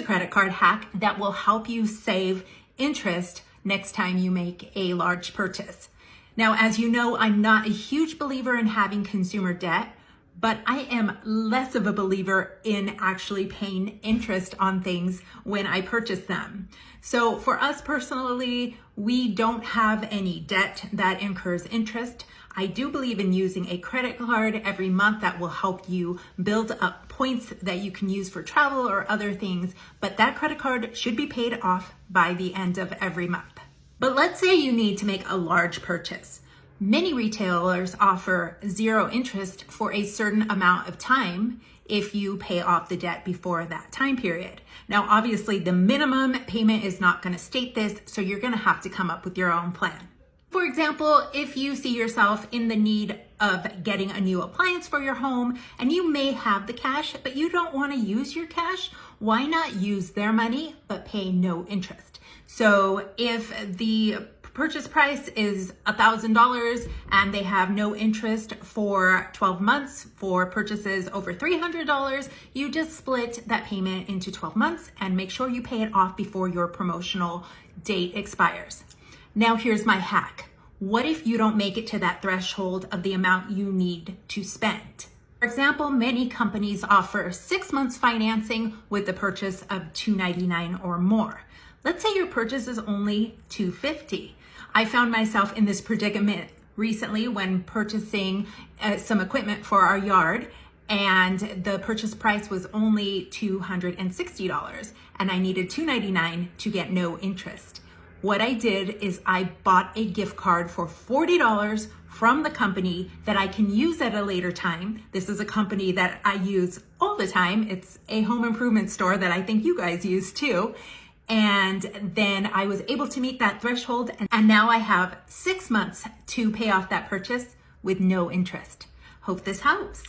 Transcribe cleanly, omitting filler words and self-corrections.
a credit card hack that will help you save interest next time you make a large purchase. Now, as you know, I'm not a huge believer in having consumer debt, but I am less of a believer in actually paying interest on things when I purchase them. So for us personally, we don't have any debt that incurs interest. I do believe in using a credit card every month that will help you build up points that you can use for travel or other things, but that credit card should be paid off by the end of every month. But let's say you need to make a large purchase. Many retailers offer zero interest for a certain amount of time if you pay off the debt before that time period. Now, obviously, the minimum payment is not going to state this, so you're going to have to come up with your own plan. For example, if you see yourself in the need of getting a new appliance for your home and you may have the cash, but you don't want to use your cash, why not use their money but pay no interest? So if the purchase price is $1,000 and they have no interest for 12 months for purchases over $300, you just split that payment into 12 months and make sure you pay it off before your promotional date expires. Now here's my hack. What if you don't make it to that threshold of the amount you need to spend? For example, many companies offer 6 months financing with the purchase of $299 or more. Let's say your purchase is only $250. I found myself in this predicament recently when purchasing some equipment for our yard, and the purchase price was only $260 and I needed $299 to get no interest. What I did is I bought a gift card for $40 from the company that I can use at a later time. This is a company that I use all the time. It's a home improvement store that I think you guys use too. And then I was able to meet that threshold, and now I have 6 months to pay off that purchase with no interest. Hope this helps.